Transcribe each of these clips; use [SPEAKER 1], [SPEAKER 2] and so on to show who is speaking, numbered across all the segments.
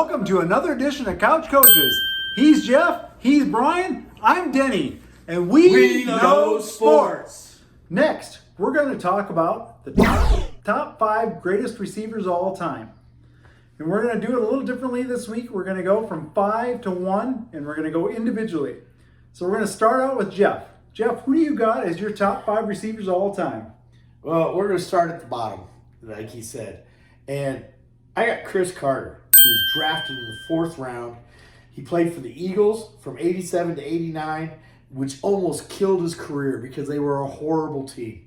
[SPEAKER 1] welcome to another edition of Couch Coaches. He's Jeff, he's Brian, I'm Denny, and we know sports. Next, we're going to talk about the top 5 greatest receivers of all time. And we're going to do it a little differently this week. We're going to go from 5 to 1, and we're going to go individually. So we're going to start out with Jeff. Jeff, who do you got as your top 5 receivers of all time?
[SPEAKER 2] Well, we're going to start at the bottom, like he said. And I got Cris Carter, who was drafted in the 4th round. He played for the Eagles from 87 to 89, which almost killed his career because they were a horrible team.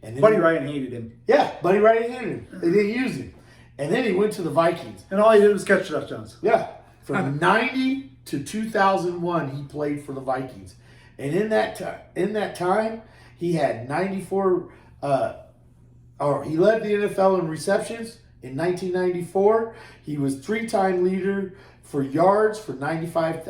[SPEAKER 2] And then
[SPEAKER 1] Buddy Ryan hated him.
[SPEAKER 2] Yeah, Buddy Ryan hated him. They didn't use him. And then he went to the Vikings.
[SPEAKER 1] And all he did was catch touchdowns.
[SPEAKER 2] Yeah. From 90 to 2001, he played for the Vikings. And in that time, he had 94 he led the NFL in receptions in 1994. He was 3-time leader for yards for 95,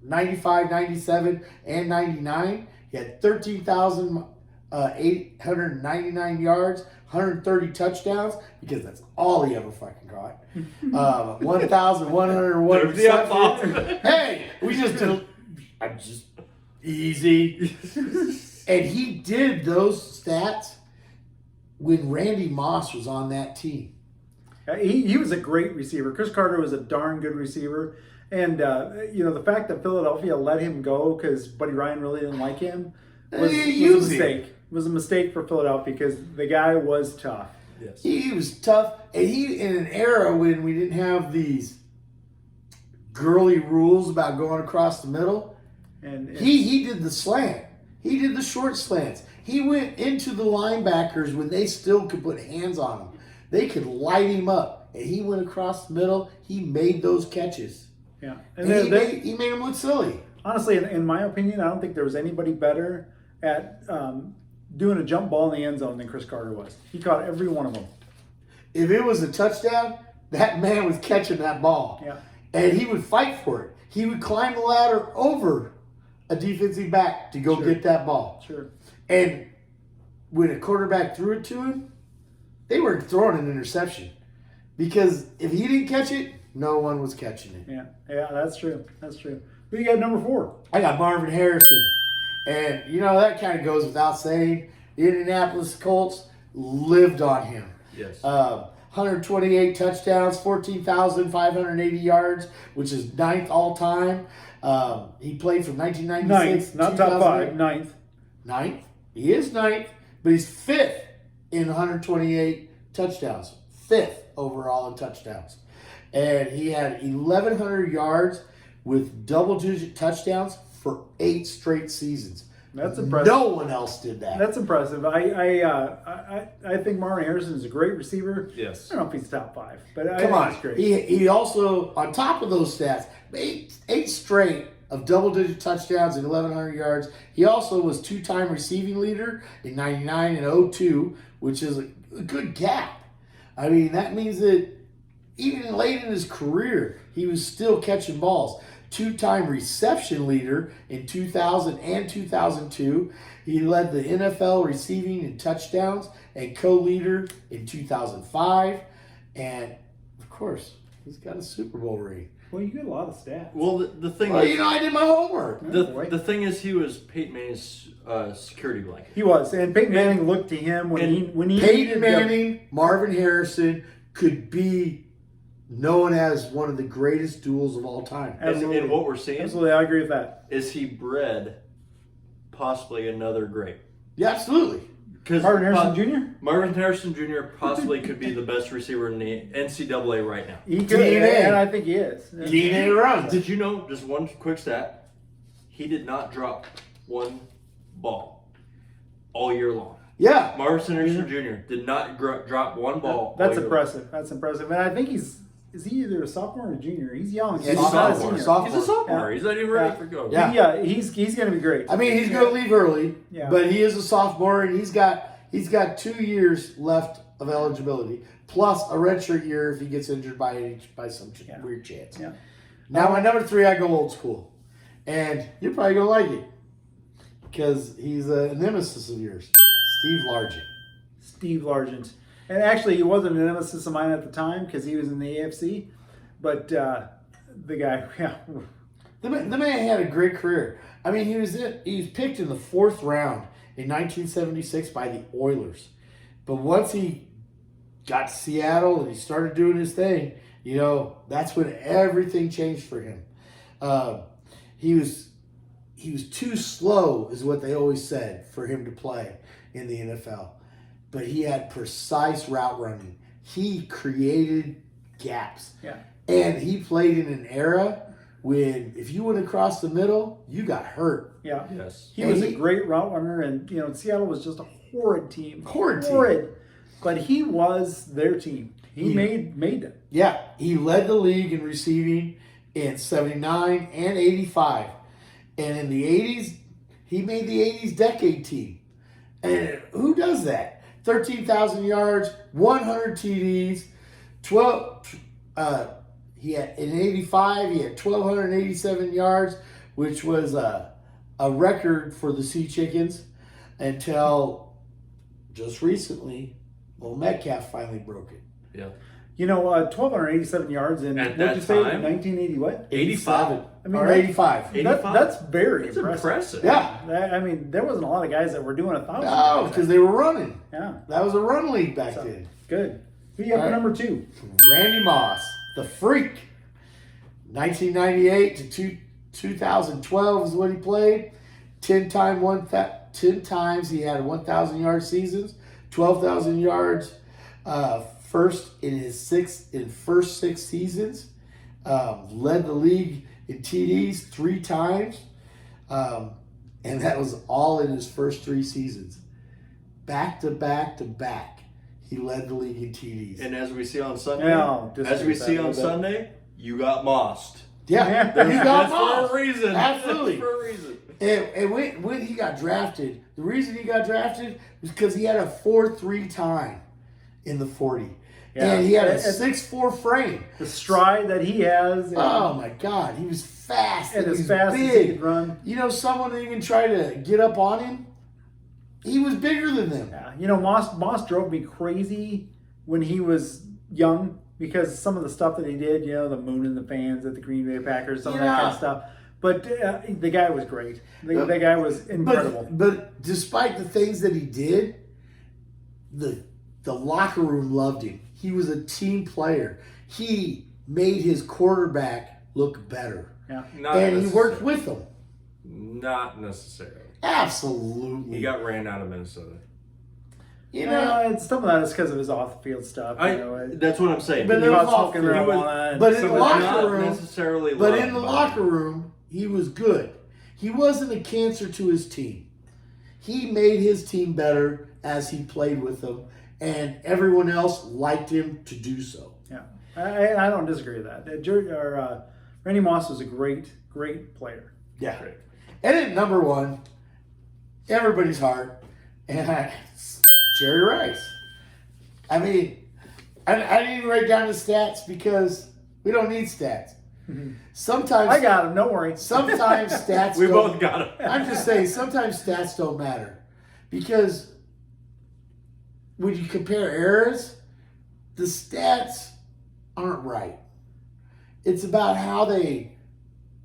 [SPEAKER 2] 97, and 99. He had 13,899 yards, 130 touchdowns, because that's all he ever fucking got. 1,101 receptions. Hey, I'm just easy. And he did those stats when Randy Moss was on that team.
[SPEAKER 1] He was a great receiver. Cris Carter was a darn good receiver. And, the fact that Philadelphia let him go because Buddy Ryan really didn't like him was a mistake. It was a mistake for Philadelphia because the guy was tough.
[SPEAKER 2] Yes. He was tough. And he, in an era when we didn't have these girly rules about going across the middle, and he did the slant. He did the short slants. He went into the linebackers when they still could put hands on him. They could light him up. And he went across the middle. He made those catches.
[SPEAKER 1] Yeah.
[SPEAKER 2] And he made them look silly.
[SPEAKER 1] Honestly, in my opinion, I don't think there was anybody better at doing a jump ball in the end zone than Cris Carter was. He caught every one of them.
[SPEAKER 2] If it was a touchdown, that man was catching that ball.
[SPEAKER 1] Yeah.
[SPEAKER 2] And he would fight for it. He would climb the ladder over a defensive back to go get that ball.
[SPEAKER 1] Sure.
[SPEAKER 2] And when a quarterback threw it to him, they were throwing an interception. Because if he didn't catch it, no one was catching it.
[SPEAKER 1] Yeah, that's true. That's true. Who you got number 4?
[SPEAKER 2] I got Marvin Harrison. And, that kind of goes without saying. The Indianapolis Colts lived on him.
[SPEAKER 3] Yes.
[SPEAKER 2] 128 touchdowns, 14,580 yards, which is 9th all time. He played from 1996
[SPEAKER 1] 9th, not top 5, 9th.
[SPEAKER 2] 9th? He is 9th, but he's 5th in 128 touchdowns. 5th overall in touchdowns. And he had 1,100 yards with double-digit touchdowns for 8 straight seasons.
[SPEAKER 1] That's impressive.
[SPEAKER 2] No one else did that.
[SPEAKER 1] That's impressive. I think Marvin Harrison is a great receiver.
[SPEAKER 3] Yes.
[SPEAKER 1] I don't know if he's top 5, but I
[SPEAKER 2] Come
[SPEAKER 1] think
[SPEAKER 2] on.
[SPEAKER 1] he's great.
[SPEAKER 2] He also, on top of those stats, 8 straight of double-digit touchdowns and 1,100 yards. He also was 2-time receiving leader in 99 and 02, which is a good gap. I mean, that means that even late in his career, he was still catching balls. 2-time reception leader in 2000 and 2002. He led the NFL receiving in touchdowns and co-leader in 2005. And, of course, he's got a Super Bowl ring.
[SPEAKER 1] Well, you get a lot of stats.
[SPEAKER 3] Well, the thing
[SPEAKER 2] Well,
[SPEAKER 3] is,
[SPEAKER 2] I did my homework.
[SPEAKER 3] the thing is, he was Peyton Manning's security blanket.
[SPEAKER 1] He was, and Peyton Manning looked to him when he
[SPEAKER 2] Peyton Manning, Marvin Harrison could be known as one of the greatest duels of all time.
[SPEAKER 3] And what we're seeing
[SPEAKER 1] Absolutely, I agree with that.
[SPEAKER 3] is he bred possibly another great.
[SPEAKER 2] Yeah, absolutely.
[SPEAKER 3] Because
[SPEAKER 1] Marvin Harrison Jr.?
[SPEAKER 3] Marvin Harrison Jr. possibly could be the best receiver in the NCAA right now.
[SPEAKER 1] He could,
[SPEAKER 2] DNA.
[SPEAKER 1] and I think he is.
[SPEAKER 2] DNA runs.
[SPEAKER 3] Did you know, just one quick stat, he did not drop one ball all year long.
[SPEAKER 2] Yeah.
[SPEAKER 3] Marvin Harrison Jr. did not drop one ball.
[SPEAKER 1] That's
[SPEAKER 3] all year
[SPEAKER 1] impressive. That's impressive. And I think is he either a sophomore or a junior? He's young.
[SPEAKER 2] Yeah,
[SPEAKER 1] He's not a
[SPEAKER 2] sophomore.
[SPEAKER 1] senior.
[SPEAKER 3] long. He's a sophomore.
[SPEAKER 1] Yeah.
[SPEAKER 3] He's not even ready
[SPEAKER 1] Yeah.
[SPEAKER 3] for go.
[SPEAKER 2] Yeah.
[SPEAKER 1] He's going to be great.
[SPEAKER 2] I mean, he's going to leave early,
[SPEAKER 1] Yeah.
[SPEAKER 2] but he is a sophomore, and he's got 2 years left of eligibility, plus a redshirt year if he gets injured by some weird chance.
[SPEAKER 1] Yeah.
[SPEAKER 2] Now, my number 3, I go old school, and you're probably going to like it because he's a nemesis of yours, Steve Largent.
[SPEAKER 1] Steve Largent. And actually, he wasn't a nemesis of mine at the time because he was in the AFC. But the guy, yeah.
[SPEAKER 2] The man had a great career. I mean, he was picked in the 4th round in 1976 by the Oilers. But once he got to Seattle and he started doing his thing, that's when everything changed for him. He was too slow, is what they always said, for him to play in the NFL. But he had precise route running. He created gaps.
[SPEAKER 1] Yeah.
[SPEAKER 2] And he played in an era when if you went across the middle, you got hurt.
[SPEAKER 1] Yeah.
[SPEAKER 3] Yes.
[SPEAKER 1] He was a great route runner, and Seattle was just a horrid team.
[SPEAKER 2] Horrid.
[SPEAKER 1] But he was their team. He made them.
[SPEAKER 2] Yeah, he led the league in receiving in 79 and 85. And in the 80s, he made the 80s decade team. And who does that? 13,000 yards, 100 TDs, 12 he had in 85 he had 1,287 yards, which was a record for the Sea Chickens until just recently, Metcalf finally broke it.
[SPEAKER 3] Yeah.
[SPEAKER 1] 1,287 yards in,
[SPEAKER 3] At
[SPEAKER 1] what
[SPEAKER 3] that
[SPEAKER 1] did you say,
[SPEAKER 3] time?
[SPEAKER 1] 1980 what?
[SPEAKER 3] 85.
[SPEAKER 1] I mean,
[SPEAKER 2] Or 85.
[SPEAKER 1] That's very
[SPEAKER 3] It's
[SPEAKER 1] impressive.
[SPEAKER 3] impressive.
[SPEAKER 2] Yeah.
[SPEAKER 1] I mean, there wasn't a lot of guys that were doing 1,000.
[SPEAKER 2] No, because they were running.
[SPEAKER 1] Yeah,
[SPEAKER 2] That was a run league back then.
[SPEAKER 1] good. Who you have for
[SPEAKER 2] All right.
[SPEAKER 1] number 2?
[SPEAKER 2] Randy Moss, the Freak. 1998 to 2012 is what he played. 10 times he had 1,000 yard seasons, 12,000 yards. First in his first 6 seasons. Led the league in TDs 3 times. And that was all in his first 3 seasons. Back to back to back. He led the league in TDs.
[SPEAKER 3] And as we see on Sunday, you got mossed.
[SPEAKER 2] Yeah, he got
[SPEAKER 3] That's
[SPEAKER 2] Moss.
[SPEAKER 3] for a reason.
[SPEAKER 2] Absolutely.
[SPEAKER 3] That's for a reason.
[SPEAKER 2] And when he got drafted, the reason he got drafted was because he had a 4.3 time in the 40.
[SPEAKER 1] Yeah.
[SPEAKER 2] And he had a 6'4" frame.
[SPEAKER 1] The stride that he has.
[SPEAKER 2] Oh my God, he was fast.
[SPEAKER 1] And
[SPEAKER 2] he
[SPEAKER 1] as
[SPEAKER 2] was
[SPEAKER 1] fast as he
[SPEAKER 2] big.
[SPEAKER 1] could run.
[SPEAKER 2] Someone that even tried to get up on him, he was bigger than them.
[SPEAKER 1] Yeah. Moss drove me crazy when he was young because some of the stuff that he did, the moon and the fans at the Green Bay Packers, some of that kind of stuff. But the guy was great. The guy was incredible.
[SPEAKER 2] But despite the things that he did, the locker room loved him. He was a team player. He made his quarterback look better.
[SPEAKER 1] Yeah.
[SPEAKER 2] And he worked with them.
[SPEAKER 3] Not necessarily.
[SPEAKER 2] Absolutely.
[SPEAKER 3] He got ran out of Minnesota.
[SPEAKER 1] It's some of that is because of his off-the-field stuff.
[SPEAKER 3] That's what I'm saying.
[SPEAKER 2] But
[SPEAKER 1] He
[SPEAKER 2] it was
[SPEAKER 1] was smoking
[SPEAKER 2] off-field.
[SPEAKER 1] marijuana.
[SPEAKER 2] But in
[SPEAKER 1] some
[SPEAKER 2] the
[SPEAKER 1] of
[SPEAKER 2] locker
[SPEAKER 1] that.
[SPEAKER 3] not
[SPEAKER 2] room-
[SPEAKER 3] necessarily.
[SPEAKER 2] But
[SPEAKER 3] loved
[SPEAKER 2] in the
[SPEAKER 3] by
[SPEAKER 2] locker
[SPEAKER 3] him.
[SPEAKER 2] room, he was good. He wasn't a cancer to his team. He made his team better as he played with them, and everyone else liked him to do so.
[SPEAKER 1] Yeah, I don't disagree with that. Randy Moss was a great player.
[SPEAKER 2] Yeah.
[SPEAKER 3] Great.
[SPEAKER 2] And at number 1, everybody's heart, and Jerry Rice. I mean, I didn't even write down the stats because we don't need stats. Sometimes
[SPEAKER 1] I got him. Don't worry.
[SPEAKER 2] Sometimes stats.
[SPEAKER 3] We
[SPEAKER 2] don't-
[SPEAKER 3] both got him.
[SPEAKER 2] I'm just saying, sometimes stats don't matter because when you compare eras, the stats aren't right. It's about how they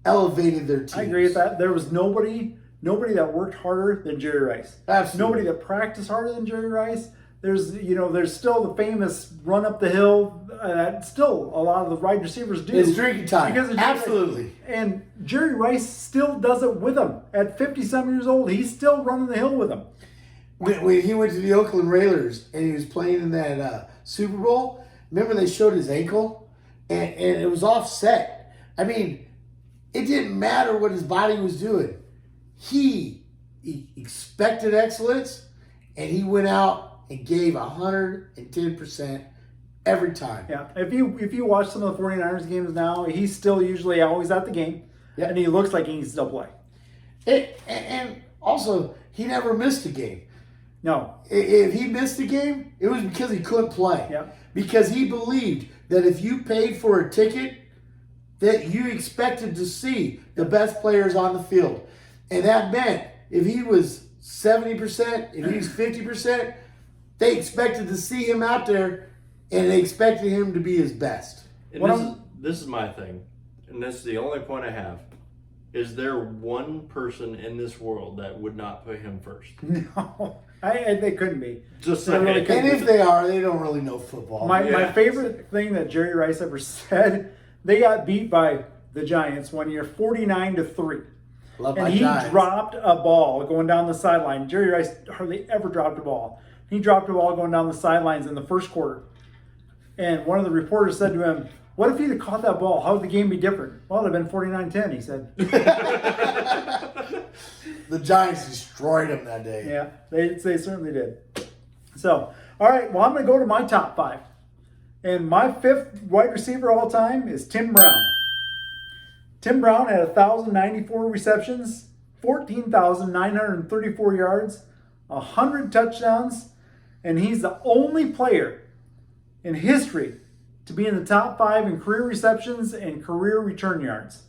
[SPEAKER 2] elevated their teams.
[SPEAKER 1] I agree with that. There was nobody that worked harder than Jerry Rice.
[SPEAKER 2] Absolutely.
[SPEAKER 1] Nobody that practiced harder than Jerry Rice. There's still the famous run up the hill that still a lot of the wide receivers do.
[SPEAKER 2] It's drinking time.
[SPEAKER 1] Because of Jerry Rice.
[SPEAKER 2] Absolutely.
[SPEAKER 1] And Jerry Rice still does it with them. At 50-some years old, he's still running the hill with them.
[SPEAKER 2] When he went to the Oakland Raiders and he was playing in that Super Bowl, remember they showed his ankle? And it was offset. I mean, it didn't matter what his body was doing. He expected excellence, and he went out and gave 110% every time.
[SPEAKER 1] Yeah. If you watch some of the 49ers games now, he's still usually always at the game.
[SPEAKER 2] Yeah.
[SPEAKER 1] And he looks like he can still play.
[SPEAKER 2] And also, he never missed a game.
[SPEAKER 1] No.
[SPEAKER 2] If he missed a game, it was because he couldn't play.
[SPEAKER 1] Yeah.
[SPEAKER 2] Because he believed that if you paid for a ticket, that you expected to see the best players on the field. And that meant if he was 70%, if he was 50%, they expected to see him out there and they expected him to be his best.
[SPEAKER 3] And
[SPEAKER 1] One
[SPEAKER 3] this
[SPEAKER 1] of-
[SPEAKER 3] is this is my thing, and this is the only point I have. Is there one person in this world that would not put him first?
[SPEAKER 1] No, they couldn't be.
[SPEAKER 3] Just
[SPEAKER 1] They really
[SPEAKER 3] saying.
[SPEAKER 1] couldn't.
[SPEAKER 2] And if they are, they don't really know football.
[SPEAKER 1] My
[SPEAKER 3] Yeah.
[SPEAKER 1] favorite thing that Jerry Rice ever said, they got beat by the Giants one year, 49-3.
[SPEAKER 2] Love
[SPEAKER 1] And
[SPEAKER 2] my
[SPEAKER 1] he
[SPEAKER 2] Giants.
[SPEAKER 1] dropped a ball going down the sideline. Jerry Rice hardly ever dropped a ball. He dropped a ball going down the sidelines in the first quarter. And one of the reporters said to him, "What if he'd have caught that ball? How would the game be different?" "Well, it'd have been 49-10, he said.
[SPEAKER 2] The Giants destroyed them that day.
[SPEAKER 1] Yeah, they certainly did. So, all right, well, I'm going to go to my top 5. And my 5th wide receiver all time is Tim Brown. Tim Brown had 1,094 receptions, 14,934 yards, 100 touchdowns, and he's the only player in history to be in the top 5 in career receptions and career return yards.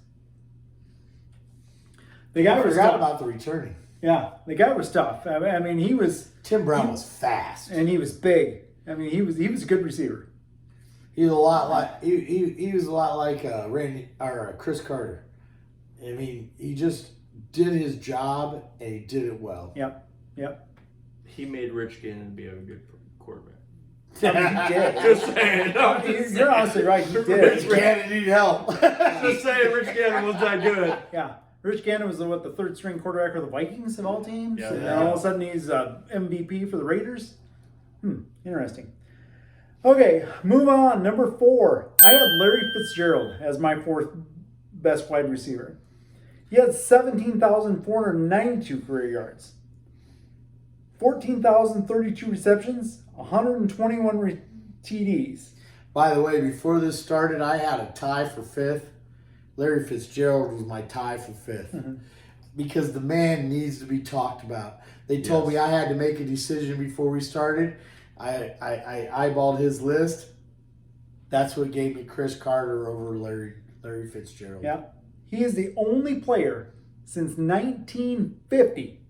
[SPEAKER 1] The guy
[SPEAKER 2] I
[SPEAKER 1] was
[SPEAKER 2] forgot
[SPEAKER 1] tough.
[SPEAKER 2] about the returning.
[SPEAKER 1] Yeah, the guy was tough. I mean, he was,
[SPEAKER 2] Tim Brown was fast.
[SPEAKER 1] and he was big. I mean, he was a good receiver.
[SPEAKER 2] He was a lot like he was a lot like Randy or Chris Carter. I mean, he just did his job and he did it well.
[SPEAKER 1] Yep.
[SPEAKER 3] He made Rich Gannon be a good quarterback.
[SPEAKER 1] I mean, he did.
[SPEAKER 3] Just saying. No, just
[SPEAKER 1] You're honestly right. He did.
[SPEAKER 2] Rich Gannon need help.
[SPEAKER 3] Just saying, Rich Gannon was that good.
[SPEAKER 1] Yeah. Rich Gannon was the third string quarterback for the Vikings of all teams,
[SPEAKER 3] Yeah.
[SPEAKER 1] and then all of a sudden he's MVP for the Raiders. Interesting. Okay, move on. Number 4. I have Larry Fitzgerald as my 4th best wide receiver. He had 17,492 career yards, 14,032 receptions, 121 TDs.
[SPEAKER 2] By the way, before this started, I had a tie for 5th. Larry Fitzgerald was my tie for 5th. Because the man needs to be talked about. They told me I had to make a decision before we started. I eyeballed his list. That's what gave me Chris Carter over Larry Fitzgerald.
[SPEAKER 1] Yeah. He is the only player since 1950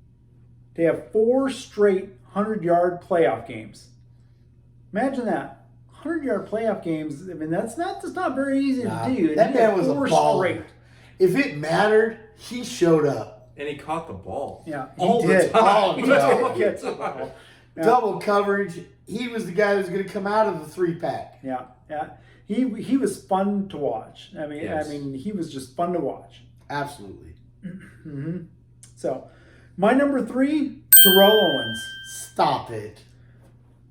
[SPEAKER 1] to have 4 straight 100-yard playoff games. Imagine that. 100-yard playoff games. I mean, that's not very easy to do.
[SPEAKER 2] That
[SPEAKER 1] And he
[SPEAKER 2] man
[SPEAKER 1] had
[SPEAKER 2] was a
[SPEAKER 1] 4
[SPEAKER 2] baller.
[SPEAKER 1] straight.
[SPEAKER 2] If it mattered, he showed up.
[SPEAKER 3] And he caught the ball.
[SPEAKER 1] Yeah,
[SPEAKER 3] All
[SPEAKER 1] he
[SPEAKER 3] the
[SPEAKER 1] did.
[SPEAKER 3] time.
[SPEAKER 2] All the
[SPEAKER 1] He did
[SPEAKER 2] time.
[SPEAKER 1] catch the ball. Yeah.
[SPEAKER 2] Double coverage. He was the guy that was going to come out of the 3-pack.
[SPEAKER 1] Yeah. He was fun to watch.
[SPEAKER 3] Yes.
[SPEAKER 1] I mean, he was just fun to watch.
[SPEAKER 2] Absolutely.
[SPEAKER 1] So, my number 3, Terrell Owens.
[SPEAKER 2] Stop it.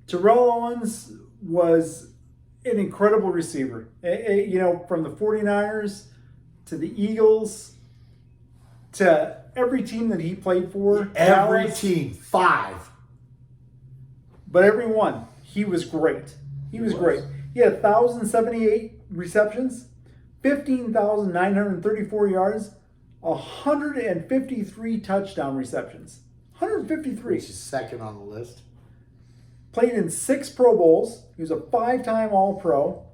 [SPEAKER 1] Terrell Owens was an incredible receiver. From the 49ers to the Eagles to every team that he played for.
[SPEAKER 2] Every
[SPEAKER 1] Dallas,
[SPEAKER 2] team. 5.
[SPEAKER 1] But every one, he was great. He was great. He had 1,078 receptions, 15,934 yards, 153 touchdown receptions. 153.
[SPEAKER 2] Which is second on the list.
[SPEAKER 1] Played in 6 Pro Bowls. He was a 5-time All-Pro.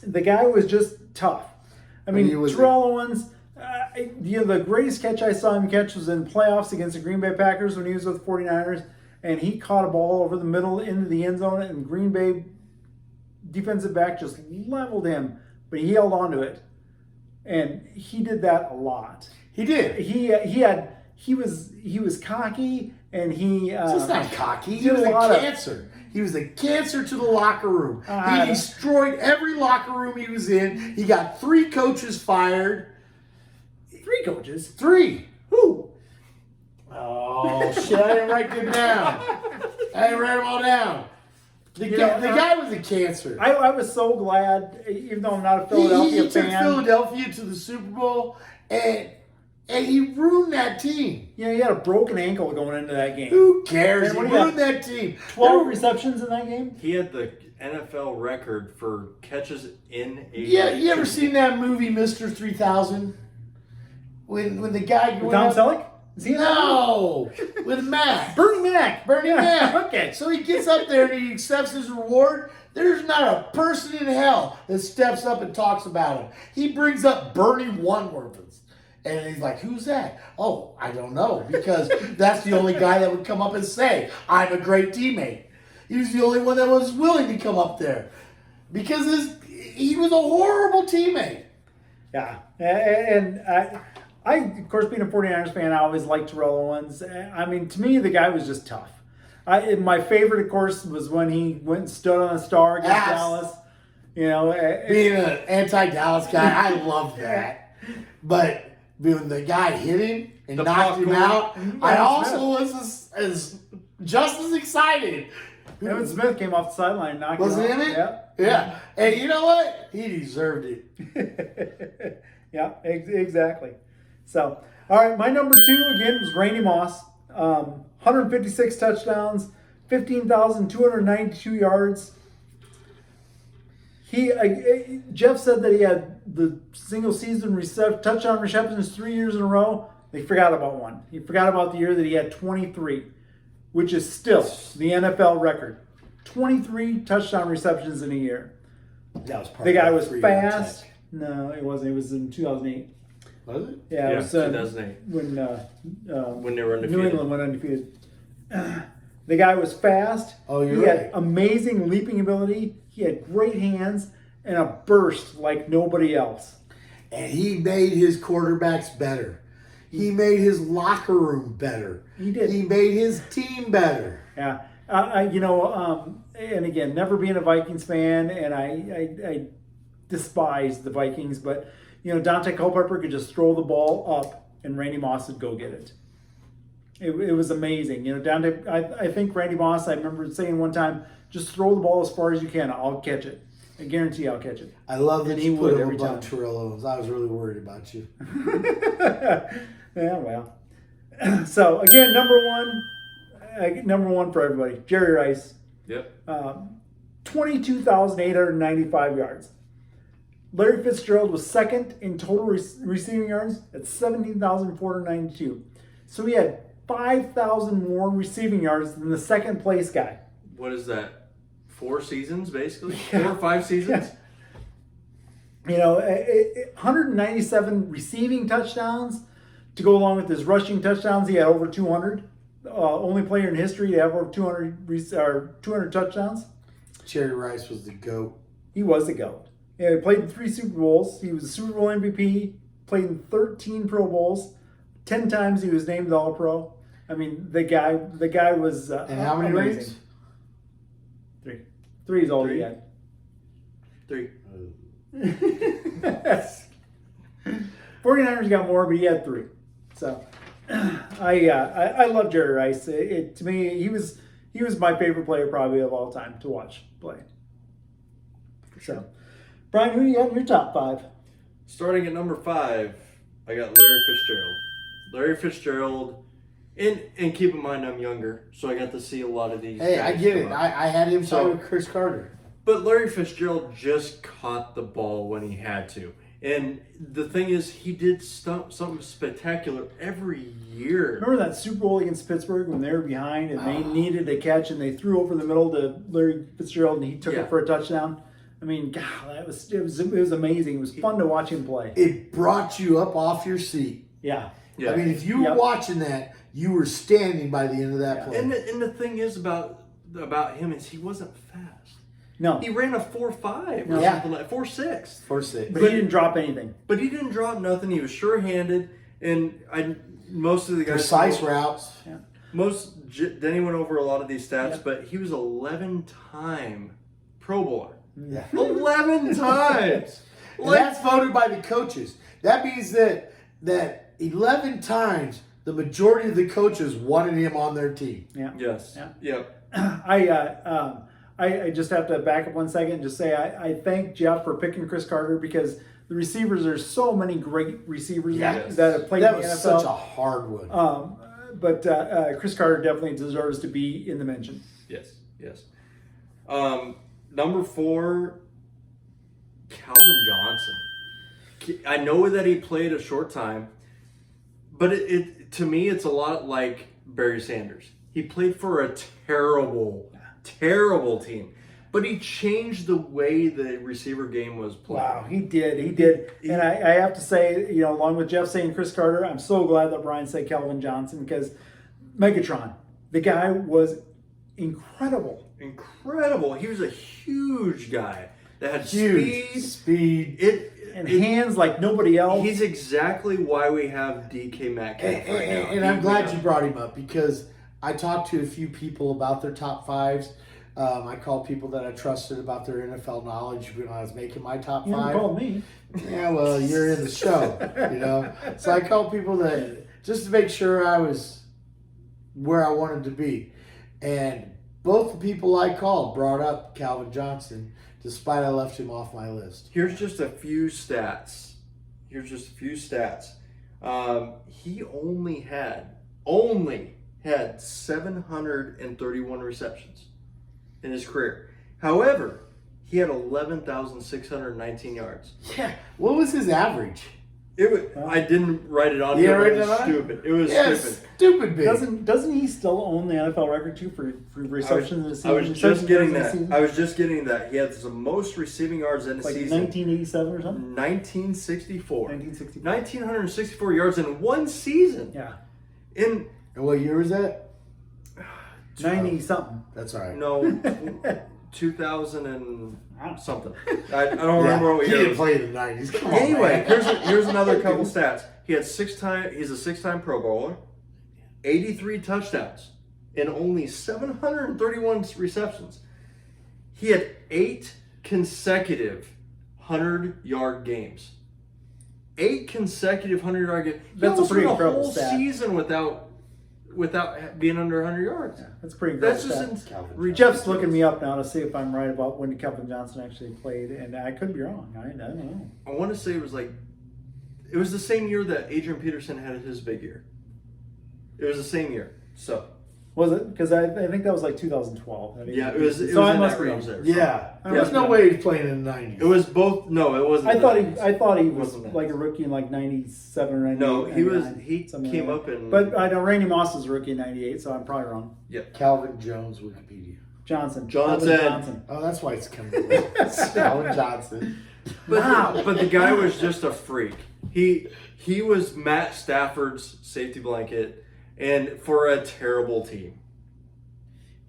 [SPEAKER 1] The guy was just tough. I mean,
[SPEAKER 2] he was
[SPEAKER 1] Terrell Owens, the greatest catch I saw him catch was in playoffs against the Green Bay Packers when he was with the 49ers, and he caught a ball over the middle into the end zone, and Green Bay defensive back just leveled him, but he held on to it. And he did that a lot.
[SPEAKER 2] He did.
[SPEAKER 1] He was cocky, and he
[SPEAKER 2] He's not cocky. He
[SPEAKER 1] did
[SPEAKER 2] was
[SPEAKER 1] a
[SPEAKER 2] a
[SPEAKER 1] lot of-
[SPEAKER 2] cancer. He was a cancer to the locker room.
[SPEAKER 1] Uh,
[SPEAKER 2] He destroyed every locker room he was in. He got 3 coaches fired.
[SPEAKER 1] 3 coaches.
[SPEAKER 2] 3.
[SPEAKER 1] Who?
[SPEAKER 2] Oh, shit. I didn't write them down. I didn't write them all down. The guy was a cancer.
[SPEAKER 1] I was so glad, even though I'm not a
[SPEAKER 2] He
[SPEAKER 1] Philadelphia
[SPEAKER 2] took
[SPEAKER 1] fan.
[SPEAKER 2] Philadelphia to the Super Bowl, and he ruined that team.
[SPEAKER 1] He had a broken ankle going into that game.
[SPEAKER 2] Who cares?
[SPEAKER 1] Man,
[SPEAKER 2] He
[SPEAKER 1] what do you
[SPEAKER 2] ruined that team.
[SPEAKER 1] 12 receptions in that game?
[SPEAKER 3] He had the NFL record for catches in a
[SPEAKER 2] Yeah, you ever seen that movie, Mr. 3000? When the guy
[SPEAKER 1] With
[SPEAKER 2] went
[SPEAKER 1] Tom
[SPEAKER 2] up-
[SPEAKER 1] Selleck? Is he in that?
[SPEAKER 2] No, with Mac.
[SPEAKER 1] Bernie Mac.
[SPEAKER 2] Bernie
[SPEAKER 1] Yeah,
[SPEAKER 2] Mac.
[SPEAKER 1] Okay.
[SPEAKER 2] So he gets up there and he accepts his reward. There's not a person in hell that steps up and talks about him. He brings up Bernie Oneworth. And he's like, who's that? Oh, I don't know. Because that's the only guy that would come up and say, I'm a great teammate. He was the only one that was willing to come up there. Because he was a horrible teammate.
[SPEAKER 1] Yeah, and I of course, being a 49ers fan, I always liked Terrell Owens. I mean, to me, the guy was just tough. My favorite, of course, was when he went and stood on a star against
[SPEAKER 2] Yes.
[SPEAKER 1] Dallas. You know,
[SPEAKER 2] Being an anti-Dallas guy, I love that. But when the guy hit him and
[SPEAKER 3] The
[SPEAKER 2] knocked him
[SPEAKER 3] popcorn.
[SPEAKER 2] out,
[SPEAKER 1] Yeah,
[SPEAKER 2] I
[SPEAKER 1] Smith.
[SPEAKER 2] also was as just as excited.
[SPEAKER 1] Evan Smith came off the sideline and knocked
[SPEAKER 2] Was
[SPEAKER 1] him
[SPEAKER 2] he
[SPEAKER 1] out.
[SPEAKER 2] in it?
[SPEAKER 1] Yeah.
[SPEAKER 2] Yeah. And you know what? He deserved it.
[SPEAKER 1] Yeah, exactly. So, all right, my number 2 again was Randy Moss. 156 touchdowns, 15,292 yards. Jeff said that he had the single season touchdown receptions 3 years in a row. They forgot about one. He forgot about the year that he had 23, which is still the NFL record. 23 touchdown receptions in a year.
[SPEAKER 2] That was part
[SPEAKER 1] The
[SPEAKER 2] of
[SPEAKER 1] guy
[SPEAKER 2] the
[SPEAKER 1] was
[SPEAKER 2] 3-yard
[SPEAKER 1] fast.
[SPEAKER 2] tech.
[SPEAKER 1] No, it wasn't. It was in 2008.
[SPEAKER 2] Was it?
[SPEAKER 1] Yeah, it
[SPEAKER 3] Yeah,
[SPEAKER 1] was
[SPEAKER 3] 2008.
[SPEAKER 1] when
[SPEAKER 3] they were
[SPEAKER 1] New
[SPEAKER 3] undefeated.
[SPEAKER 1] England went undefeated. The guy was fast.
[SPEAKER 2] Oh, you're
[SPEAKER 1] he
[SPEAKER 2] right.
[SPEAKER 1] had amazing leaping ability. He had great hands and a burst like nobody else.
[SPEAKER 2] And he made his quarterbacks better. He made his locker room better.
[SPEAKER 1] He did.
[SPEAKER 2] He made his team better.
[SPEAKER 1] Yeah, and again, never being a Vikings fan, and I despise the Vikings, but Dante Culpepper could just throw the ball up, and Randy Moss would go get it. It was amazing. Dante. I think Randy Moss. I remember saying one time, just throw the ball as far as you can. I'll catch it. I guarantee I'll catch it.
[SPEAKER 2] I love that
[SPEAKER 1] And
[SPEAKER 2] you
[SPEAKER 1] he
[SPEAKER 2] put
[SPEAKER 1] would
[SPEAKER 2] him
[SPEAKER 1] every
[SPEAKER 2] above
[SPEAKER 1] time.
[SPEAKER 2] Terrell Owens. I was really worried about you.
[SPEAKER 1] Yeah, well. So again, number one for everybody, Jerry Rice,
[SPEAKER 3] Yep.
[SPEAKER 1] 22,895 yards. Larry Fitzgerald was second in total receiving yards at 17,492. So he had 5,000 more receiving yards than the second place guy.
[SPEAKER 3] What is that? 4 seasons, basically?
[SPEAKER 1] Yeah.
[SPEAKER 3] 4 or 5 seasons?
[SPEAKER 1] Yeah. 197 receiving touchdowns to go along with his rushing touchdowns. He had over 200. Only player in history to have over 200 touchdowns.
[SPEAKER 2] Jerry Rice was the GOAT.
[SPEAKER 1] He was the GOAT. Yeah, he played in 3 Super Bowls. He was a Super Bowl MVP. Played in 13 Pro Bowls. 10 times he was named All-Pro. I mean, the guy was
[SPEAKER 2] And how many
[SPEAKER 1] amazing.
[SPEAKER 2] rings?
[SPEAKER 1] 3 is all he
[SPEAKER 3] 3?
[SPEAKER 1] had.
[SPEAKER 3] 3.
[SPEAKER 1] 49ers got more, but he had 3. So I love Jerry Rice. To me, he was my favorite player probably of all time to watch play. So, Brian, who you got in your top 5?
[SPEAKER 3] Starting at number 5, I got Larry Fitzgerald. Larry Fitzgerald, and keep in mind I'm younger, so I got to see a lot of these.
[SPEAKER 2] Hey, I
[SPEAKER 3] guys
[SPEAKER 2] get
[SPEAKER 3] come
[SPEAKER 2] it.
[SPEAKER 3] up.
[SPEAKER 2] I had him
[SPEAKER 3] So-
[SPEAKER 2] with Chris Carter.
[SPEAKER 3] But Larry Fitzgerald just caught the ball when he had to. And the thing is, he did something spectacular every year.
[SPEAKER 1] Remember that Super Bowl against Pittsburgh when they were behind and they needed a catch and they threw over the middle to Larry Fitzgerald and he took
[SPEAKER 3] Yeah.
[SPEAKER 1] it for a touchdown? I mean, God, it was amazing. It was fun to watch him play.
[SPEAKER 2] It brought you up off your seat.
[SPEAKER 1] Yeah.
[SPEAKER 3] Yeah.
[SPEAKER 2] I mean, if you were
[SPEAKER 1] Yep.
[SPEAKER 2] watching that, you were standing by the end of that play.
[SPEAKER 3] And the thing is about him is he wasn't fast.
[SPEAKER 1] No,
[SPEAKER 3] He ran a 4.5 or
[SPEAKER 2] Yeah.
[SPEAKER 3] something like 4.6.
[SPEAKER 2] First six.
[SPEAKER 1] but he didn't drop anything.
[SPEAKER 3] But he didn't drop nothing. He was sure-handed, and most of the guys
[SPEAKER 2] Precise routes.
[SPEAKER 3] Denny went over a lot of these stats,
[SPEAKER 1] Yeah.
[SPEAKER 3] but he was 11-time Pro Bowler.
[SPEAKER 2] Yeah.
[SPEAKER 3] 11 times.
[SPEAKER 2] And that's voted by the coaches. That means that 11 times the majority of the coaches wanted him on their team.
[SPEAKER 1] Yeah.
[SPEAKER 3] Yes.
[SPEAKER 1] Yeah.
[SPEAKER 3] Yep.
[SPEAKER 1] I just have to back up 1 second and just say I thank Jeff for picking Chris Carter because the receivers, there's so many great receivers
[SPEAKER 2] Yes.
[SPEAKER 1] that have played
[SPEAKER 2] That
[SPEAKER 1] in the
[SPEAKER 2] was
[SPEAKER 1] NFL.
[SPEAKER 2] such a hard one.
[SPEAKER 1] But Chris Carter definitely deserves to be in the mention.
[SPEAKER 3] Yes. Yes. Number 4, Calvin Johnson. I know that he played a short time, but it to me it's a lot like Barry Sanders. He played for a terrible team, but he changed the way the receiver game was played.
[SPEAKER 1] Wow, he did. And I have to say, along with Jeff saying Chris Carter, I'm so glad that Brian said Calvin Johnson because Megatron, the guy was incredible.
[SPEAKER 3] Incredible. He was a huge guy. that had
[SPEAKER 2] Huge speed.
[SPEAKER 1] And hands like nobody else.
[SPEAKER 3] He's exactly why we have DK Metcalf right now.
[SPEAKER 2] And I'm glad you brought him up because I talked to a few people about their top fives. I called people that I trusted about their NFL knowledge when I was making my top
[SPEAKER 1] You never
[SPEAKER 2] five.
[SPEAKER 1] called me.
[SPEAKER 2] Yeah, well, you're in the show, you know. So I called people that just to make sure I was where I wanted to be. And both the people I called brought up Calvin Johnson, despite I left him off my list.
[SPEAKER 3] Here's just a few stats. He only had 731 receptions in his career. However, he had 11,619 yards.
[SPEAKER 2] Yeah. What was his average?
[SPEAKER 3] I didn't write it on
[SPEAKER 2] You
[SPEAKER 3] here.
[SPEAKER 2] didn't
[SPEAKER 3] It was
[SPEAKER 2] write it on?
[SPEAKER 3] stupid. It was
[SPEAKER 2] Yes,
[SPEAKER 3] stupid.
[SPEAKER 2] stupid big.
[SPEAKER 1] Doesn't he still own the NFL record too for receptions in the season?
[SPEAKER 3] I was just getting that.
[SPEAKER 1] Season?
[SPEAKER 3] I was just getting that. He had the most receiving yards in a
[SPEAKER 1] Like
[SPEAKER 3] season.
[SPEAKER 1] 1987 or something.
[SPEAKER 3] 1964.
[SPEAKER 1] 1964.
[SPEAKER 3] 1,964 yards in one season.
[SPEAKER 1] Yeah,
[SPEAKER 2] And what year was that?
[SPEAKER 1] 90 something.
[SPEAKER 2] That's all right.
[SPEAKER 3] No, 2000 and something. I don't remember what
[SPEAKER 2] he
[SPEAKER 3] year.
[SPEAKER 2] didn't play in the 90s. Come on,
[SPEAKER 3] Anyway,
[SPEAKER 2] man.
[SPEAKER 3] here's another couple stats. He's a six-time Pro Bowler, 83 touchdowns, and only 731 receptions. He had 8 consecutive 100-yard games. 8 consecutive 100-yard games.
[SPEAKER 1] That's a pretty incredible
[SPEAKER 3] whole
[SPEAKER 1] stat.
[SPEAKER 3] season without being under 100 yards.
[SPEAKER 1] Yeah, that's pretty
[SPEAKER 3] That's
[SPEAKER 1] incredible.
[SPEAKER 3] just
[SPEAKER 1] stat.
[SPEAKER 2] Calvin
[SPEAKER 1] Jeff's looking me up now to see if I'm right about when Calvin Johnson actually played, and I could be wrong. I don't know.
[SPEAKER 3] I want to say it was the same year that Adrian Peterson had his big year. It was the same year. So
[SPEAKER 1] Was it? Because I think that was like 2012. I mean,
[SPEAKER 3] yeah, it was. It
[SPEAKER 1] so
[SPEAKER 3] was
[SPEAKER 1] I
[SPEAKER 3] in
[SPEAKER 1] must
[SPEAKER 3] that
[SPEAKER 1] be
[SPEAKER 3] range
[SPEAKER 1] wrong.
[SPEAKER 3] there.
[SPEAKER 2] Yeah.
[SPEAKER 1] I
[SPEAKER 2] There's
[SPEAKER 1] must
[SPEAKER 2] no
[SPEAKER 1] be
[SPEAKER 2] way he's playing in the 90s.
[SPEAKER 3] It was both. No, it wasn't.
[SPEAKER 1] I thought he.
[SPEAKER 3] 90s.
[SPEAKER 1] I thought he
[SPEAKER 3] It
[SPEAKER 1] was
[SPEAKER 3] wasn't
[SPEAKER 1] like a
[SPEAKER 3] that.
[SPEAKER 1] rookie in like 97 or 98.
[SPEAKER 3] No, he was.
[SPEAKER 1] 99,
[SPEAKER 3] He
[SPEAKER 1] something
[SPEAKER 3] came
[SPEAKER 1] like
[SPEAKER 3] up
[SPEAKER 1] that.
[SPEAKER 3] in.
[SPEAKER 1] But I know Randy Moss is a rookie in 98, so I'm probably wrong.
[SPEAKER 2] Calvin Jones, Wikipedia.
[SPEAKER 1] Johnson.
[SPEAKER 3] Johnson.
[SPEAKER 1] Calvin Johnson.
[SPEAKER 2] Oh, that's why it's coming up. Calvin Johnson.
[SPEAKER 3] But the guy was just a freak. He was Matt Stafford's safety blanket, and for a terrible team.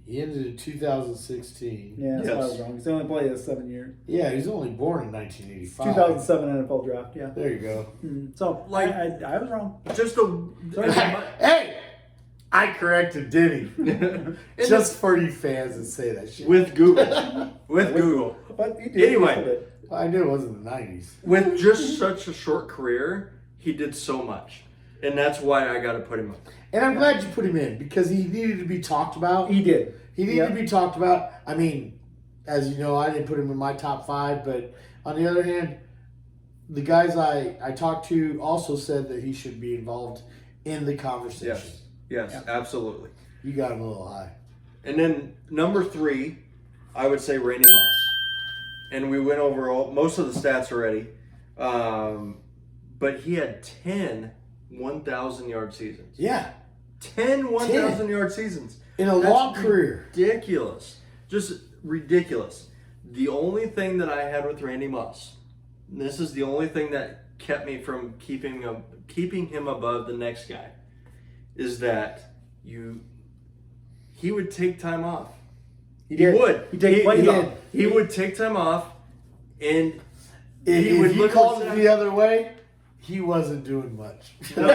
[SPEAKER 2] He ended in 2016.
[SPEAKER 1] Yeah, that's why I
[SPEAKER 3] Yes.
[SPEAKER 1] was wrong. He's only played 7 years.
[SPEAKER 2] Yeah, he was only born in 1985.
[SPEAKER 1] 2007 NFL draft. Yeah.
[SPEAKER 2] There you go.
[SPEAKER 1] So I was wrong.
[SPEAKER 3] Just a.
[SPEAKER 2] Hey, I corrected Denny.
[SPEAKER 3] And
[SPEAKER 2] Just for you fans that say that shit.
[SPEAKER 3] with Google. With Google.
[SPEAKER 1] But he did.
[SPEAKER 3] Anyway.
[SPEAKER 1] He did.
[SPEAKER 2] I knew it wasn't the 90s.
[SPEAKER 3] With just such a short career, he did so much. And that's why I got to put him up.
[SPEAKER 2] And I'm glad you put him in because he needed to be talked about.
[SPEAKER 1] He did.
[SPEAKER 2] He needed
[SPEAKER 1] Yeah.
[SPEAKER 2] to be talked about. I mean, as you know, I didn't put him in my top 5, but on the other hand, the guys I talked to also said that he should be involved in the conversation.
[SPEAKER 3] Yes,
[SPEAKER 1] Yeah.
[SPEAKER 3] absolutely.
[SPEAKER 2] You got him a little high.
[SPEAKER 3] And then number 3, I would say Randy Moss. And we went over most of the stats already. But he had 10 1,000-yard seasons.
[SPEAKER 2] Yeah.
[SPEAKER 3] 10 1,000-yard seasons.
[SPEAKER 2] In a
[SPEAKER 3] That's
[SPEAKER 2] long career.
[SPEAKER 3] Ridiculous. Just ridiculous. The only thing that I had with Randy Moss, and this is the only thing that kept me from keeping him above the next guy, is that he would take time off.
[SPEAKER 1] He
[SPEAKER 3] He
[SPEAKER 1] did.
[SPEAKER 3] would.
[SPEAKER 1] He take plays off.
[SPEAKER 3] He would take time off, and
[SPEAKER 2] If
[SPEAKER 3] would
[SPEAKER 2] you
[SPEAKER 3] look
[SPEAKER 2] called
[SPEAKER 3] at
[SPEAKER 2] it the other way, he wasn't doing much.
[SPEAKER 3] no.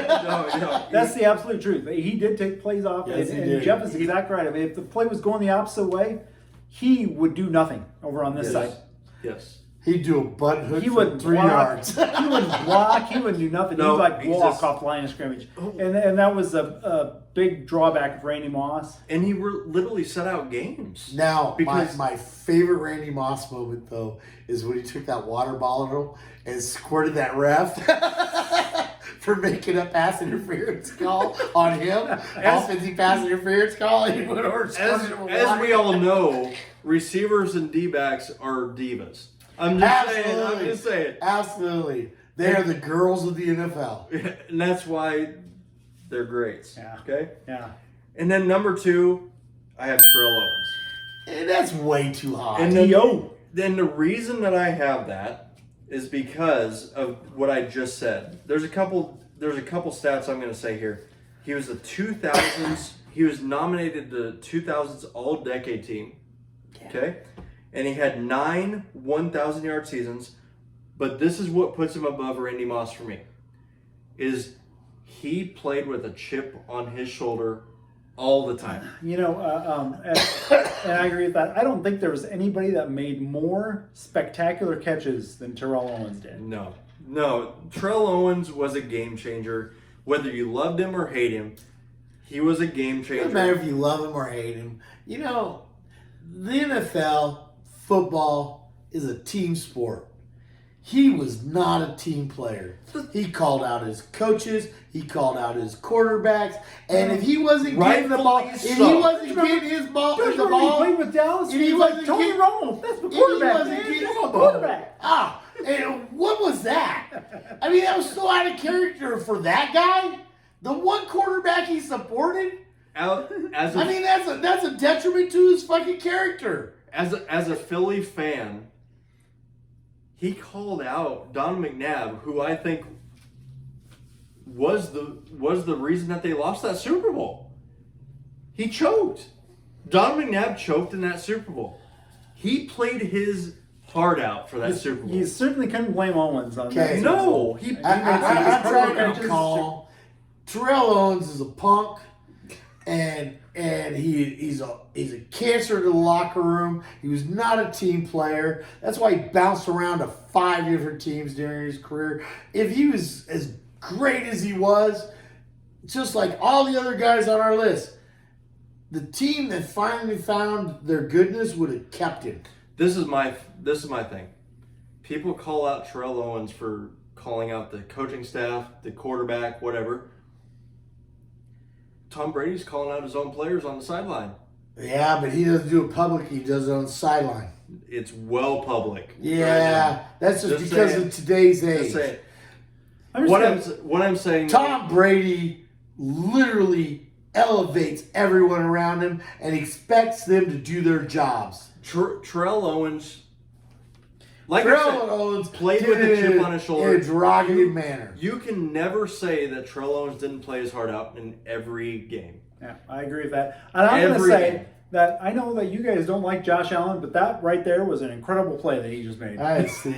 [SPEAKER 1] That's the absolute truth. He did take plays off,
[SPEAKER 2] Yes, he
[SPEAKER 1] and
[SPEAKER 2] did.
[SPEAKER 1] Jeff is exactly right. I mean, if the play was going the opposite way, he would do nothing over on this side.
[SPEAKER 3] Yes.
[SPEAKER 2] He'd do a butt hook
[SPEAKER 1] He
[SPEAKER 2] for
[SPEAKER 1] would
[SPEAKER 2] 3
[SPEAKER 1] block.
[SPEAKER 2] yards.
[SPEAKER 1] He wouldn't block. He wouldn't do nothing.
[SPEAKER 3] No,
[SPEAKER 1] He'd like
[SPEAKER 3] he's
[SPEAKER 1] walk
[SPEAKER 3] just-
[SPEAKER 1] off the line of scrimmage, and that was a big drawback of Randy Moss.
[SPEAKER 3] And he literally set out games.
[SPEAKER 2] Now,
[SPEAKER 3] Because-
[SPEAKER 2] my favorite Randy Moss moment, though, is when he took that water bottle and squirted that ref for making a pass interference call on him. Offensive pass interference call, and he went over and squirted it with
[SPEAKER 3] As
[SPEAKER 2] water.
[SPEAKER 3] we all know, receivers and D-backs are divas. I'm just saying.
[SPEAKER 2] Absolutely. They are the girls of the NFL.
[SPEAKER 3] And that's why they're greats.
[SPEAKER 1] Yeah.
[SPEAKER 3] Okay?
[SPEAKER 1] Yeah.
[SPEAKER 3] And then number 2, I have Terrell Owens.
[SPEAKER 2] And that's way too high.
[SPEAKER 3] And then the reason that I have that is because of what I just said. There's a couple stats I'm going to say here. He was the 2000s. He was nominated the 2000s All-Decade Team. Okay? and he had 9 1,000-yard seasons. But this is what puts him above Randy Moss for me, is he played with a chip on his shoulder all the time.
[SPEAKER 1] And I agree with that. I don't think there was anybody that made more spectacular catches than Terrell Owens did.
[SPEAKER 3] No. Terrell Owens was a game changer. Whether you loved him or hate him, he was a game
[SPEAKER 2] It doesn't
[SPEAKER 3] changer.
[SPEAKER 2] matter if you love him or hate him. You know, the NFL, football, is a team sport. He was not a team player. He called out his coaches. He called out his quarterbacks. And if he wasn't getting the ball,
[SPEAKER 3] Rightfully
[SPEAKER 2] if
[SPEAKER 3] so.
[SPEAKER 2] he wasn't getting his ball,
[SPEAKER 1] Don't
[SPEAKER 2] the
[SPEAKER 1] you remember he
[SPEAKER 2] ball,
[SPEAKER 1] played with Dallas?
[SPEAKER 2] if he
[SPEAKER 1] He was like
[SPEAKER 2] wasn't
[SPEAKER 1] Tony
[SPEAKER 2] getting-
[SPEAKER 1] Romo. That's the
[SPEAKER 2] if he
[SPEAKER 1] quarterback,
[SPEAKER 2] wasn't
[SPEAKER 1] man.
[SPEAKER 2] getting
[SPEAKER 1] That's
[SPEAKER 2] the
[SPEAKER 1] the
[SPEAKER 2] ball.
[SPEAKER 1] quarterback.
[SPEAKER 2] And what was that? I mean, that was so out of character for that guy. The one quarterback he supported.
[SPEAKER 3] As
[SPEAKER 2] I mean, that's a detriment to his fucking character.
[SPEAKER 3] a Philly fan, he called out Don McNabb, who I think was the reason that they lost that Super Bowl. He choked. Don McNabb choked in that Super Bowl. He played his heart out for that Super Bowl.
[SPEAKER 1] You certainly couldn't blame Owens on
[SPEAKER 2] Okay.
[SPEAKER 1] that.
[SPEAKER 3] No, he
[SPEAKER 2] I'm trying to
[SPEAKER 1] catches.
[SPEAKER 2] be calm. Terrell Owens is a punk, and he's a cancer to the locker room. He was not a team player. That's why he bounced around to 5 different teams during his career. If he was as great as he was, just like all the other guys on our list, the team that finally found their goodness would have kept him.
[SPEAKER 3] This is my thing. People call out Terrell Owens for calling out the coaching staff, the quarterback, whatever. Tom Brady's calling out his own players on the sideline.
[SPEAKER 2] Yeah, but he doesn't do it publicly. He does it on the sideline.
[SPEAKER 3] It's well public.
[SPEAKER 2] Yeah, that's just because
[SPEAKER 3] saying.
[SPEAKER 2] of today's
[SPEAKER 3] Just
[SPEAKER 2] age.
[SPEAKER 3] saying.
[SPEAKER 1] I'm just
[SPEAKER 3] What I'm saying.
[SPEAKER 2] Tom Brady literally elevates everyone around him and expects them to do their jobs.
[SPEAKER 3] Terrell Owens, like I
[SPEAKER 2] Terrell
[SPEAKER 3] said,
[SPEAKER 2] Owens
[SPEAKER 3] played
[SPEAKER 2] did
[SPEAKER 3] with a
[SPEAKER 2] it
[SPEAKER 3] chip on his shoulder.
[SPEAKER 2] in a derogative manner.
[SPEAKER 3] You can never say that Terrell Owens didn't play his heart out in every game.
[SPEAKER 1] Yeah, I agree with that. And I'm going to
[SPEAKER 3] Every
[SPEAKER 1] say
[SPEAKER 3] game.
[SPEAKER 1] that I know that you guys don't like Josh Allen, but that right there was an incredible play that he just made.
[SPEAKER 2] I see.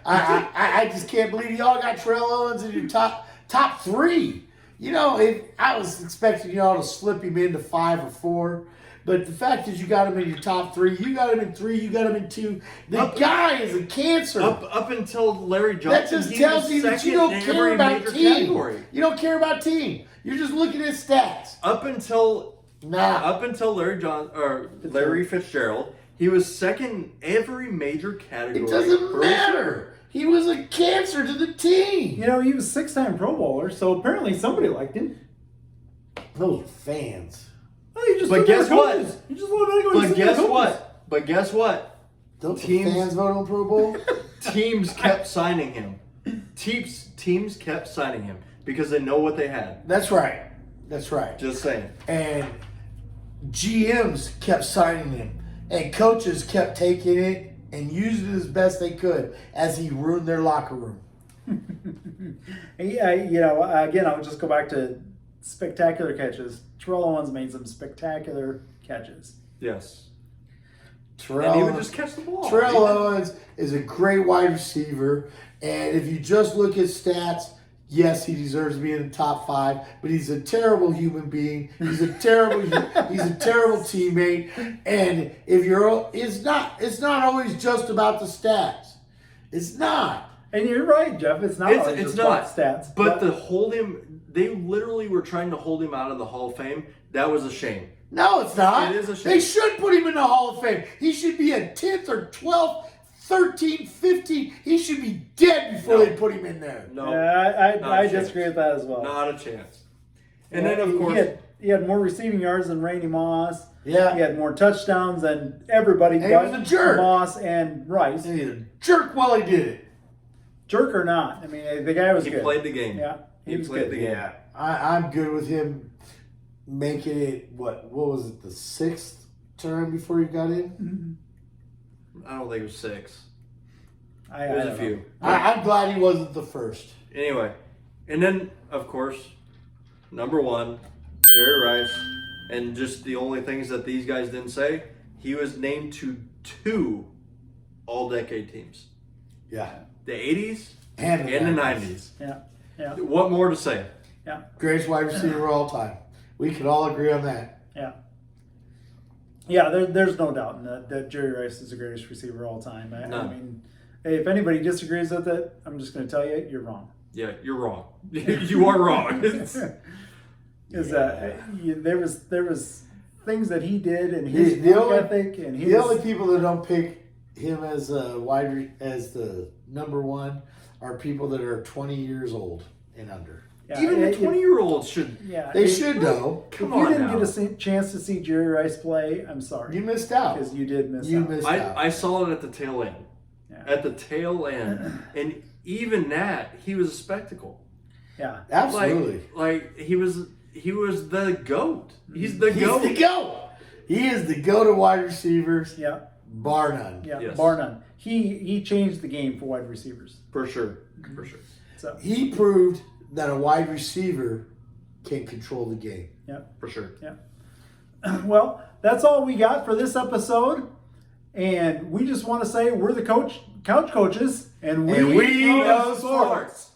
[SPEAKER 2] I just can't believe y'all got Terrell Owens in your top three. You know, I was expecting y'all to slip him into 5 or 4. But the fact is, you got him in your top 3. You got him in 3. You got him in 2. The guy is a cancer.
[SPEAKER 3] Up until Larry Johnson,
[SPEAKER 2] That just
[SPEAKER 3] he
[SPEAKER 2] tells
[SPEAKER 3] was
[SPEAKER 2] you that you
[SPEAKER 3] second
[SPEAKER 2] don't
[SPEAKER 3] in
[SPEAKER 2] care
[SPEAKER 3] every
[SPEAKER 2] about
[SPEAKER 3] major
[SPEAKER 2] team.
[SPEAKER 3] category.
[SPEAKER 2] You don't care about team. You're just looking at stats.
[SPEAKER 3] Up until
[SPEAKER 2] Nah.
[SPEAKER 3] Larry Fitzgerald, he was second in every major category.
[SPEAKER 2] It doesn't
[SPEAKER 3] for a receiver.
[SPEAKER 2] matter. He was a cancer to the team.
[SPEAKER 1] You know, he was 6-time Pro Bowler, so apparently somebody liked him.
[SPEAKER 2] Those are fans.
[SPEAKER 1] Well, you just
[SPEAKER 3] But
[SPEAKER 1] look at
[SPEAKER 3] guess
[SPEAKER 1] the
[SPEAKER 3] what?
[SPEAKER 1] coaches. You just look at the
[SPEAKER 3] But
[SPEAKER 1] coaches.
[SPEAKER 3] guess what?
[SPEAKER 2] Don't the
[SPEAKER 3] Teams-
[SPEAKER 2] fans vote on Pro Bowl?
[SPEAKER 3] Teams kept signing him. Teams kept signing him because they know what they had.
[SPEAKER 2] That's right. That's right.
[SPEAKER 3] Just saying.
[SPEAKER 2] And GMs kept signing him. And coaches kept taking it and using it as best they could as he ruined their locker room.
[SPEAKER 1] Yeah, you know, again, I would just go back to spectacular catches. Terrell Owens made some spectacular catches.
[SPEAKER 3] Yes.
[SPEAKER 2] Terrell,
[SPEAKER 3] And he would just catch the ball.
[SPEAKER 2] Terrell Owens is a great wide receiver. And if you just look at stats, yes, he deserves to be in the top 5, but he's a terrible human being. He's a terrible teammate. And if it's not always just about the stats. It's not.
[SPEAKER 1] And you're right, Jeff. It's not always
[SPEAKER 3] It's
[SPEAKER 1] just
[SPEAKER 3] not.
[SPEAKER 1] about stats.
[SPEAKER 3] But to hold him, they literally were trying to hold him out of the Hall of Fame. That was a shame.
[SPEAKER 2] No, it's not.
[SPEAKER 3] It is a shame.
[SPEAKER 2] They should put him in the Hall of Fame. He should be a 10th or 12th, 13th, 15th. He should be dead before
[SPEAKER 3] No.
[SPEAKER 2] they put him in there.
[SPEAKER 3] No,
[SPEAKER 1] yeah,
[SPEAKER 3] Not
[SPEAKER 1] I
[SPEAKER 3] a chance.
[SPEAKER 1] disagree with that as well.
[SPEAKER 3] not a chance. And
[SPEAKER 1] Yeah,
[SPEAKER 3] then, of course,
[SPEAKER 1] he had more receiving yards than Randy Moss.
[SPEAKER 2] Yeah.
[SPEAKER 1] He had more touchdowns than everybody
[SPEAKER 2] And he
[SPEAKER 1] but
[SPEAKER 2] was a jerk.
[SPEAKER 1] Moss and Rice.
[SPEAKER 2] And he's a jerk while he did it.
[SPEAKER 1] Jerk or not, I mean, the guy was
[SPEAKER 3] he
[SPEAKER 1] good.
[SPEAKER 3] played the game.
[SPEAKER 1] Yeah,
[SPEAKER 3] He
[SPEAKER 1] was
[SPEAKER 3] played
[SPEAKER 1] good.
[SPEAKER 3] the game.
[SPEAKER 2] Yeah, I'm good with him making it, what was it, the 6th term before he got in?
[SPEAKER 3] I don't think it was 6.
[SPEAKER 1] I
[SPEAKER 3] There's
[SPEAKER 1] don't
[SPEAKER 3] a
[SPEAKER 1] know.
[SPEAKER 3] few.
[SPEAKER 2] I'm glad he wasn't the first.
[SPEAKER 3] Anyway, and then, of course, number 1, Jerry Rice. And just the only things that these guys didn't say, he was named to 2 all-decade teams.
[SPEAKER 2] Yeah.
[SPEAKER 3] The 80s
[SPEAKER 2] And
[SPEAKER 3] the 90s.
[SPEAKER 1] Yeah. Yeah.
[SPEAKER 3] What more to say?
[SPEAKER 1] Yeah.
[SPEAKER 2] Greatest wide receiver of all time. We can all agree on that.
[SPEAKER 1] Yeah. Yeah, there's no doubt in that Jerry Rice is the greatest receiver of all time. I
[SPEAKER 3] None.
[SPEAKER 1] mean, hey, if anybody disagrees with it, I'm just going to tell you, you're wrong.
[SPEAKER 3] Yeah, you're wrong. You are wrong.
[SPEAKER 1] There was things that he did and his
[SPEAKER 2] The
[SPEAKER 1] work
[SPEAKER 2] only-
[SPEAKER 1] ethic and his.
[SPEAKER 2] The only people that don't pick him as as the number one are people that are 20 years old and under.
[SPEAKER 1] Yeah,
[SPEAKER 3] Even the
[SPEAKER 1] it-
[SPEAKER 3] 20-year-olds should.
[SPEAKER 1] Yeah,
[SPEAKER 2] They should know.
[SPEAKER 3] Come
[SPEAKER 1] if you
[SPEAKER 3] on
[SPEAKER 1] didn't
[SPEAKER 3] now.
[SPEAKER 1] get a chance to see Jerry Rice play, I'm sorry.
[SPEAKER 2] You missed out.
[SPEAKER 1] Because you did miss
[SPEAKER 2] You
[SPEAKER 1] out.
[SPEAKER 2] missed out.
[SPEAKER 3] I saw it at the tail end.
[SPEAKER 1] Yeah.
[SPEAKER 3] At the tail end. And even that, he was a spectacle.
[SPEAKER 1] Yeah.
[SPEAKER 2] Absolutely.
[SPEAKER 3] Like he was the GOAT. He's the
[SPEAKER 2] He's
[SPEAKER 3] GOAT.
[SPEAKER 2] the GOAT. He is the GOAT of wide receivers,
[SPEAKER 1] Yeah.
[SPEAKER 2] bar none.
[SPEAKER 1] Yeah.
[SPEAKER 3] Yes.
[SPEAKER 1] Bar none. He changed the game for wide receivers.
[SPEAKER 3] For sure. For sure.
[SPEAKER 1] So
[SPEAKER 2] He proved that a wide receiver can control the game.
[SPEAKER 1] yeah.
[SPEAKER 3] For sure.
[SPEAKER 1] Yeah. Well, that's all we got for this episode. And we just want to say we're the couch coaches, and we
[SPEAKER 2] And we
[SPEAKER 1] know
[SPEAKER 2] know
[SPEAKER 1] sports.
[SPEAKER 2] sports.